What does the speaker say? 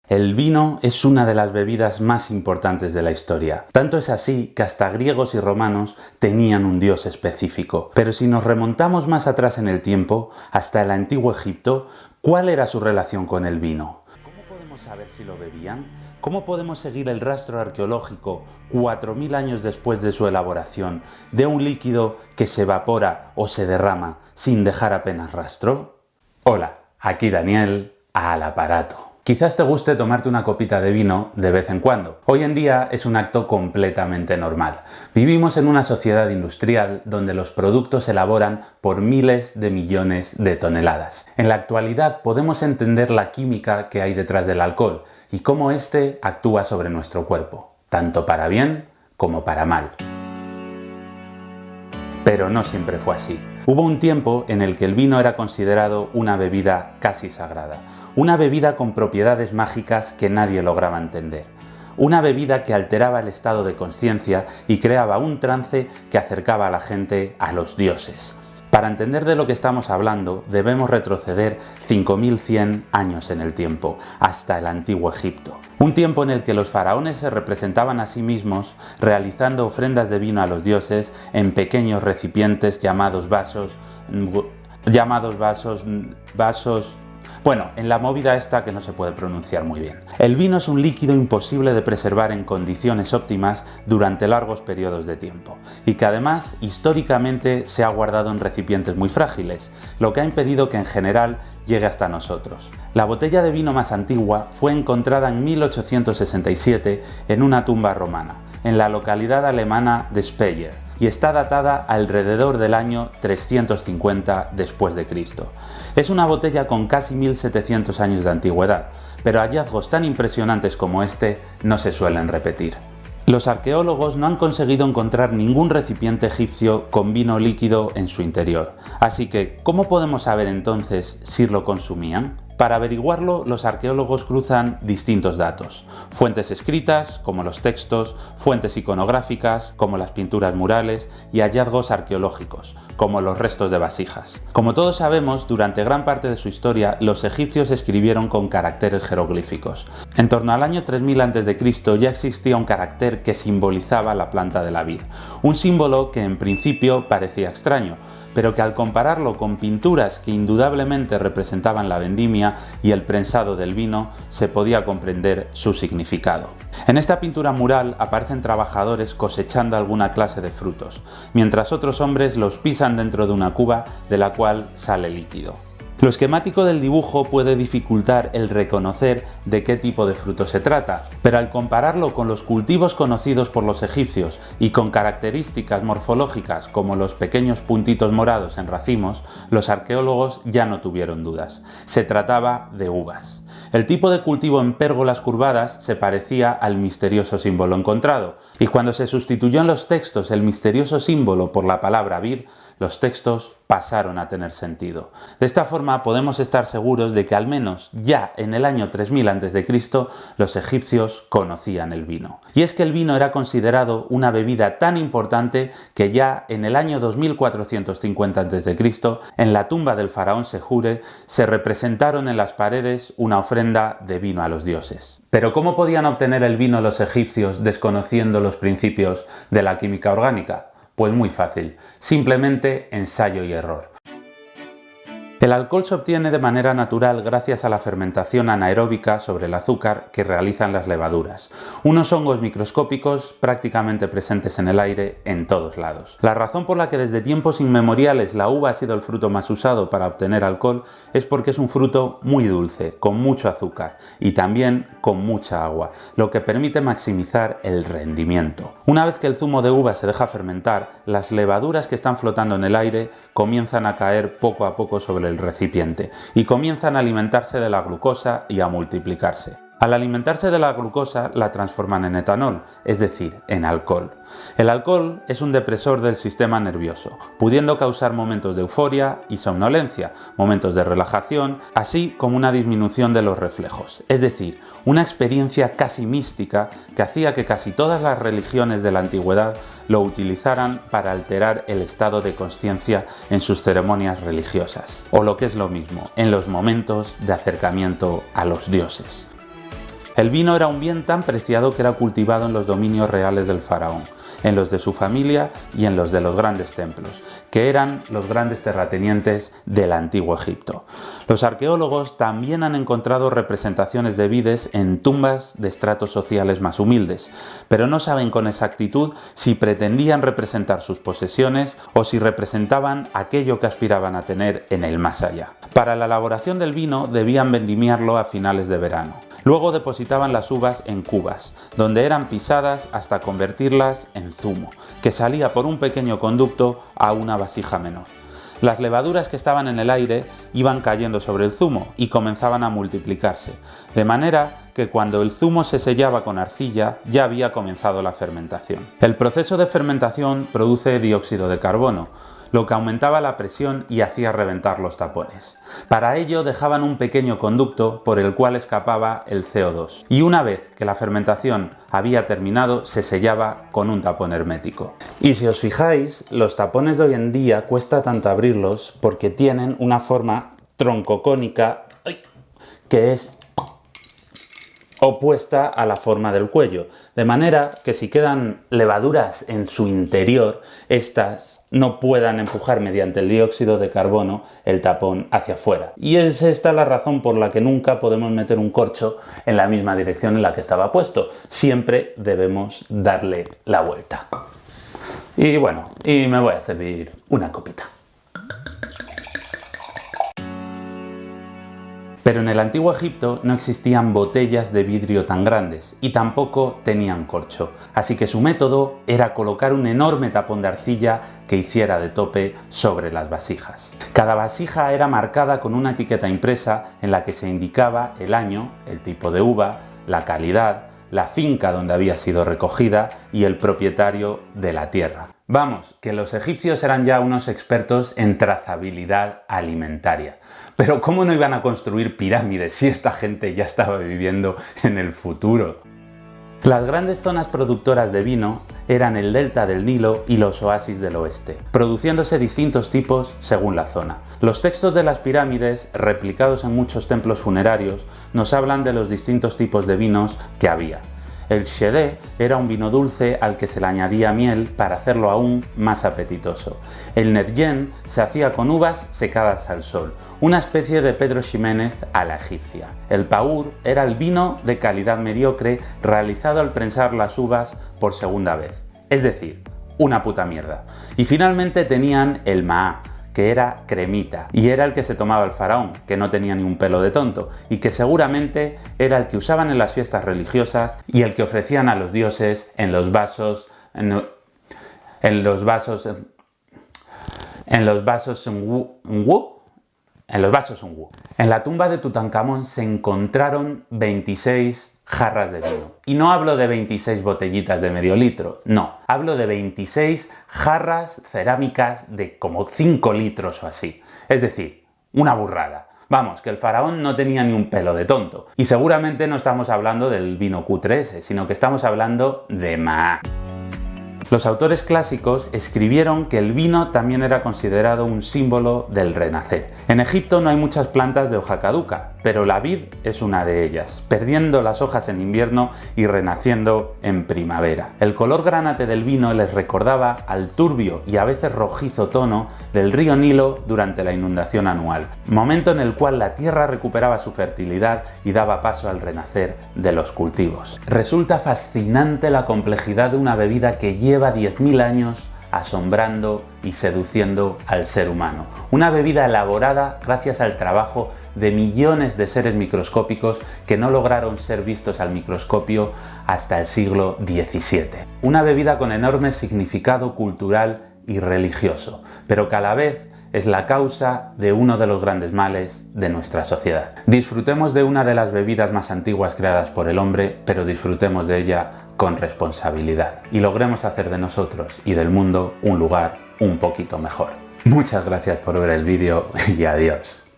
El vino es una de las bebidas más importantes de la historia. Tanto es así que hasta griegos y romanos tenían un dios específico. Pero si nos remontamos más atrás en el tiempo, hasta el antiguo Egipto, ¿cuál era su relación con el vino? ¿Cómo podemos saber si lo bebían? ¿Cómo podemos seguir el rastro arqueológico 4000 años después de su elaboración de un líquido que se evapora o se derrama sin dejar apenas rastro? Hola, aquí Daniel, al aparato. Quizás te guste tomarte una copita de vino de vez en cuando. Hoy en día es un acto completamente normal. Vivimos en una sociedad industrial donde los productos se elaboran por miles de millones de toneladas. En la actualidad podemos entender la química que hay detrás del alcohol y cómo éste actúa sobre nuestro cuerpo, tanto para bien como para mal. Pero no siempre fue así. Hubo un tiempo en el que el vino era considerado una bebida casi sagrada, una bebida con propiedades mágicas que nadie lograba entender, una bebida que alteraba el estado de conciencia y creaba un trance que acercaba a la gente a los dioses. Para entender de lo que estamos hablando, debemos retroceder 5100 años en el tiempo, hasta el antiguo Egipto. Un tiempo en el que los faraones se representaban a sí mismos realizando ofrendas de vino a los dioses en pequeños recipientes llamados vasos. Bueno, en la movida esta que no se puede pronunciar muy bien. El vino es un líquido imposible de preservar en condiciones óptimas durante largos periodos de tiempo y que además históricamente se ha guardado en recipientes muy frágiles, lo que ha impedido que en general llegue hasta nosotros. La botella de vino más antigua fue encontrada en 1867 en una tumba romana, en la localidad alemana de Speyer, y está datada alrededor del año 350 después de Cristo. Es una botella con casi 1700 años de antigüedad, pero hallazgos tan impresionantes como este no se suelen repetir. Los arqueólogos no han conseguido encontrar ningún recipiente egipcio con vino líquido en su interior, así que ¿cómo podemos saber entonces si lo consumían? Para averiguarlo, los arqueólogos cruzan distintos datos. Fuentes escritas, como los textos, fuentes iconográficas, como las pinturas murales, y hallazgos arqueológicos, como los restos de vasijas. Como todos sabemos, durante gran parte de su historia, los egipcios escribieron con caracteres jeroglíficos. En torno al año 3000 a.C. ya existía un carácter que simbolizaba la planta de la vid, un símbolo que en principio parecía extraño, pero que al compararlo con pinturas que indudablemente representaban la vendimia y el prensado del vino, se podía comprender su significado. En esta pintura mural aparecen trabajadores cosechando alguna clase de frutos, mientras otros hombres los pisan dentro de una cuba de la cual sale líquido. Lo esquemático del dibujo puede dificultar el reconocer de qué tipo de fruto se trata, pero al compararlo con los cultivos conocidos por los egipcios y con características morfológicas como los pequeños puntitos morados en racimos, los arqueólogos ya no tuvieron dudas. Se trataba de uvas. El tipo de cultivo en pérgolas curvadas se parecía al misterioso símbolo encontrado, y cuando se sustituyó en los textos el misterioso símbolo por la palabra vid, los textos pasaron a tener sentido. De esta forma podemos estar seguros de que al menos ya en el año 3000 a.C. los egipcios conocían el vino. Y es que el vino era considerado una bebida tan importante que ya en el año 2450 a.C., en la tumba del faraón Sejure, se representaron en las paredes una ofrenda de vino a los dioses. Pero ¿cómo podían obtener el vino los egipcios desconociendo los principios de la química orgánica? Pues muy fácil, simplemente ensayo y error. El alcohol se obtiene de manera natural gracias a la fermentación anaeróbica sobre el azúcar que realizan las levaduras, unos hongos microscópicos prácticamente presentes en el aire en todos lados. La razón por la que desde tiempos inmemoriales la uva ha sido el fruto más usado para obtener alcohol es porque es un fruto muy dulce, con mucho azúcar y también con mucha agua, lo que permite maximizar el rendimiento. Una vez que el zumo de uva se deja fermentar, las levaduras que están flotando en el aire comienzan a caer poco a poco sobre el recipiente y comienzan a alimentarse de la glucosa y a multiplicarse. Al alimentarse de la glucosa la transforman en etanol, es decir, en alcohol. El alcohol es un depresor del sistema nervioso, pudiendo causar momentos de euforia y somnolencia, momentos de relajación, así como una disminución de los reflejos, es decir, una experiencia casi mística que hacía que casi todas las religiones de la antigüedad lo utilizaran para alterar el estado de conciencia en sus ceremonias religiosas, o lo que es lo mismo, en los momentos de acercamiento a los dioses. El vino era un bien tan preciado que era cultivado en los dominios reales del faraón, en los de su familia y en los de los grandes templos, que eran los grandes terratenientes del antiguo Egipto. Los arqueólogos también han encontrado representaciones de vides en tumbas de estratos sociales más humildes, pero no saben con exactitud si pretendían representar sus posesiones o si representaban aquello que aspiraban a tener en el más allá. Para la elaboración del vino debían vendimiarlo a finales de verano. Luego depositaban las uvas en cubas, donde eran pisadas hasta convertirlas en zumo, que salía por un pequeño conducto a una vasija menor. Las levaduras que estaban en el aire iban cayendo sobre el zumo y comenzaban a multiplicarse, de manera que cuando el zumo se sellaba con arcilla ya había comenzado la fermentación. El proceso de fermentación produce dióxido de carbono, lo que aumentaba la presión y hacía reventar los tapones. Para ello dejaban un pequeño conducto por el cual escapaba el CO2, y una vez que la fermentación había terminado se sellaba con un tapón hermético. Y si os fijáis, los tapones de hoy en día cuesta tanto abrirlos porque tienen una forma troncocónica que es opuesta a la forma del cuello, de manera que si quedan levaduras en su interior, estas no puedan empujar mediante el dióxido de carbono el tapón hacia afuera. Y es esta la razón por la que nunca podemos meter un corcho en la misma dirección en la que estaba puesto. Siempre debemos darle la vuelta. Y bueno, y me voy a servir una copita. Pero en el antiguo Egipto no existían botellas de vidrio tan grandes y tampoco tenían corcho, así que su método era colocar un enorme tapón de arcilla que hiciera de tope sobre las vasijas. Cada vasija era marcada con una etiqueta impresa en la que se indicaba el año, el tipo de uva, la calidad, la finca donde había sido recogida y el propietario de la tierra. Vamos, que los egipcios eran ya unos expertos en trazabilidad alimentaria. Pero ¿cómo no iban a construir pirámides si esta gente ya estaba viviendo en el futuro? Las grandes zonas productoras de vino eran el delta del Nilo y los oasis del oeste, produciéndose distintos tipos según la zona. Los textos de las pirámides, replicados en muchos templos funerarios, nos hablan de los distintos tipos de vinos que había. El Shedé era un vino dulce al que se le añadía miel para hacerlo aún más apetitoso. El Nedjen se hacía con uvas secadas al sol, una especie de Pedro Ximénez a la egipcia. El Paur era el vino de calidad mediocre realizado al prensar las uvas por segunda vez, es decir, una puta mierda. Y finalmente tenían el Maá, que era cremita, y era el que se tomaba el faraón, que no tenía ni un pelo de tonto, y que seguramente era el que usaban en las fiestas religiosas y el que ofrecían a los dioses en los vasos en los vasos Unwu. En la tumba de Tutankamón se encontraron 26 jarras de vino. Y no hablo de 26 botellitas de medio litro, no. Hablo de 26 jarras cerámicas de como 5 litros o así. Es decir, una burrada. Vamos, que el faraón no tenía ni un pelo de tonto. Y seguramente no estamos hablando del vino cutre ese, sino que estamos hablando de Maá. Los autores clásicos escribieron que el vino también era considerado un símbolo del renacer. En Egipto no hay muchas plantas de hoja caduca, pero la vid es una de ellas, perdiendo las hojas en invierno y renaciendo en primavera. El color granate del vino les recordaba al turbio y a veces rojizo tono del río Nilo durante la inundación anual, momento en el cual la tierra recuperaba su fertilidad y daba paso al renacer de los cultivos. Resulta fascinante la complejidad de una bebida que lleva 10.000 años asombrando y seduciendo al ser humano. Una bebida elaborada gracias al trabajo de millones de seres microscópicos que no lograron ser vistos al microscopio hasta el siglo XVII. Una bebida con enorme significado cultural y religioso, pero que a la vez es la causa de uno de los grandes males de nuestra sociedad. Disfrutemos de una de las bebidas más antiguas creadas por el hombre, pero disfrutemos de ella con responsabilidad y logremos hacer de nosotros y del mundo un lugar un poquito mejor. Muchas gracias por ver el vídeo y adiós.